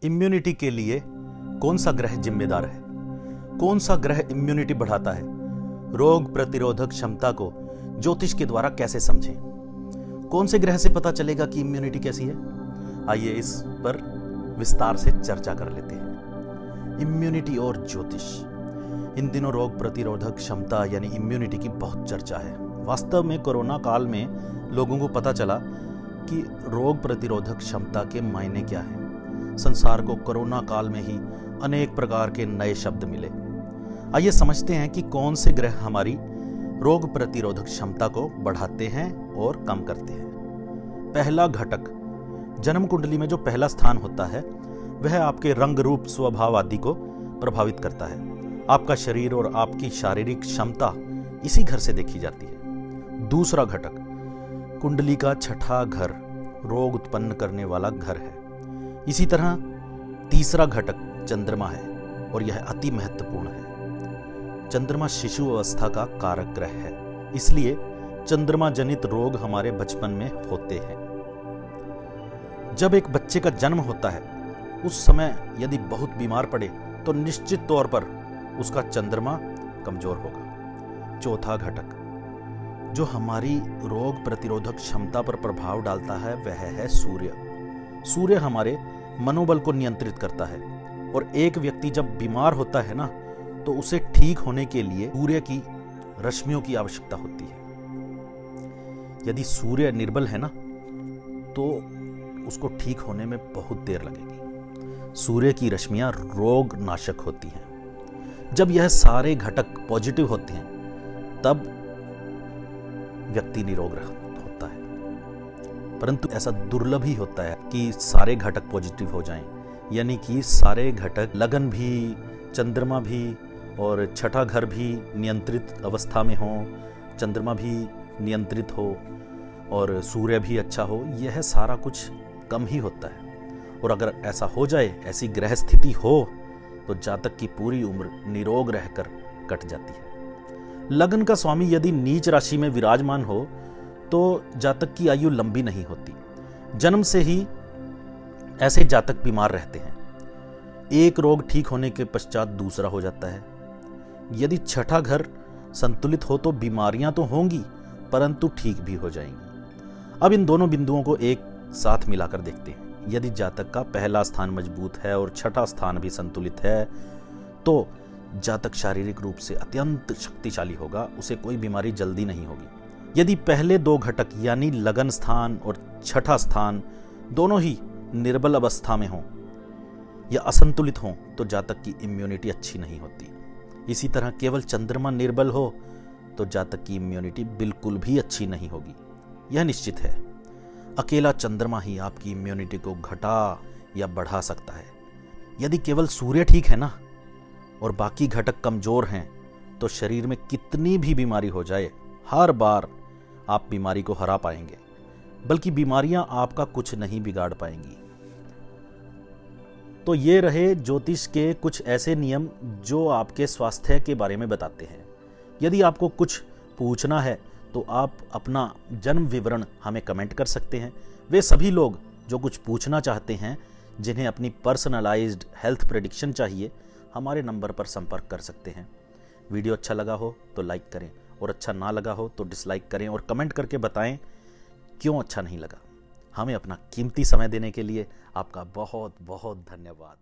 Immunity के लिए कौन सा ग्रह जिम्मेदार है? कौन सा ग्रह इम्यूनिटी बढ़ाता है? रोग प्रतिरोधक क्षमता को ज्योतिष के द्वारा कैसे समझें? कौन से ग्रह से पता चलेगा कि इम्यूनिटी कैसी है? आइए इस पर विस्तार से चर्चा कर लेते हैं। इम्यूनिटी और ज्योतिष। इन दिनों रोग प्रतिरोधक क्षमता यानी इम्यूनिटी की बहुत चर्चा है। वास्तव में कोरोना काल में लोगों को पता चला कि रोग प्रतिरोधक क्षमता के मायने क्या हैं। संसार को कोरोना काल में ही अनेक प्रकार के नए शब्द मिले। आइए समझते हैं कि कौन से ग्रह हमारी रोग प्रतिरोधक क्षमता को बढ़ाते हैं और कम करते हैं। पहला घटक, जन्म कुंडली में जो पहला स्थान होता है वह आपके रंग रूप स्वभाव आदि को प्रभावित करता है। आपका शरीर और आपकी शारीरिक क्षमता इसी घर से देखी जाती है। दूसरा घटक, कुंडली का छठा घर रोग उत्पन्न करने वाला घर है। इसी तरह तीसरा घटक चंद्रमा है और यह अति महत्वपूर्ण है। चंद्रमा शिशु अवस्था का कारक ग्रह है, इसलिए चंद्रमा जनित रोग हमारे बचपन में होते हैं। जब एक बच्चे का जन्म होता है उस समय यदि बहुत बीमार पड़े तो निश्चित तौर पर उसका चंद्रमा कमजोर होगा। चौथा घटक जो हमारी रोग प्रतिरोधक क्षमता पर प्रभाव डालता है वह है सूर्य। सूर्य हमारे मनोबल को नियंत्रित करता है और एक व्यक्ति जब बीमार होता है ना तो उसे ठीक होने के लिए सूर्य की रश्मियों की आवश्यकता होती है। यदि सूर्य निर्बल है ना तो उसको ठीक होने में बहुत देर लगेगी। सूर्य की रश्मियां रोग नाशक होती हैं। जब यह सारे घटक पॉजिटिव होते हैं तब व्यक्ति निरोग होता है, परंतु ऐसा दुर्लभ ही होता है कि सारे घटक पॉजिटिव हो जाएं, यानी कि सारे घटक लगन भी, चंद्रमा भी और छठा घर भी नियंत्रित अवस्था में हो, चंद्रमा भी नियंत्रित हो और सूर्य भी अच्छा हो। यह सारा कुछ कम ही होता है। और अगर ऐसा हो जाए, ऐसी ग्रह स्थिति हो तो जातक की पूरी उम्र निरोग रहकर कट जाती है। लगन का स्वामी यदि नीच राशि में विराजमान हो तो जातक की आयु लंबी नहीं होती। जन्म से ही ऐसे जातक बीमार रहते हैं। एक रोग ठीक होने के पश्चात दूसरा हो जाता है। यदि छठा घर संतुलित हो तो बीमारियां तो होंगी परंतु ठीक भी हो जाएंगी। अब इन दोनों बिंदुओं को एक साथ मिलाकर देखते हैं। यदि जातक का पहला स्थान मजबूत है और छठा स्थान भी संतुलित है तो जातक शारीरिक रूप से अत्यंत शक्तिशाली होगा, उसे कोई बीमारी जल्दी नहीं होगी। यदि पहले दो घटक यानी लगन स्थान और छठा स्थान दोनों ही निर्बल अवस्था में हों या असंतुलित हों तो जातक की इम्यूनिटी अच्छी नहीं होती। इसी तरह केवल चंद्रमा निर्बल हो तो जातक की इम्यूनिटी बिल्कुल भी अच्छी नहीं होगी। यह निश्चित है। अकेला चंद्रमा ही आपकी इम्यूनिटी को घटा या बढ़ा सकता है। यदि केवल सूर्य ठीक है ना और बाकी घटक कमजोर हैं तो शरीर में कितनी भी बीमारी हो जाए हर बार आप बीमारी को हरा पाएंगे, बल्कि बीमारियां आपका कुछ नहीं बिगाड़ पाएंगी। तो ये रहे ज्योतिष के कुछ ऐसे नियम जो आपके स्वास्थ्य के बारे में बताते हैं। यदि आपको कुछ पूछना है तो आप अपना जन्म विवरण हमें कमेंट कर सकते हैं। वे सभी लोग जो कुछ पूछना चाहते हैं, जिन्हें अपनी पर्सनलाइज्ड हेल्थ प्रेडिक्शन चाहिए, हमारे नंबर पर संपर्क कर सकते हैं। वीडियो अच्छा लगा हो तो लाइक करें और अच्छा ना लगा हो तो डिसलाइक करें और कमेंट करके बताएं क्यों अच्छा नहीं लगा। हमें अपना कीमती समय देने के लिए आपका बहुत बहुत धन्यवाद।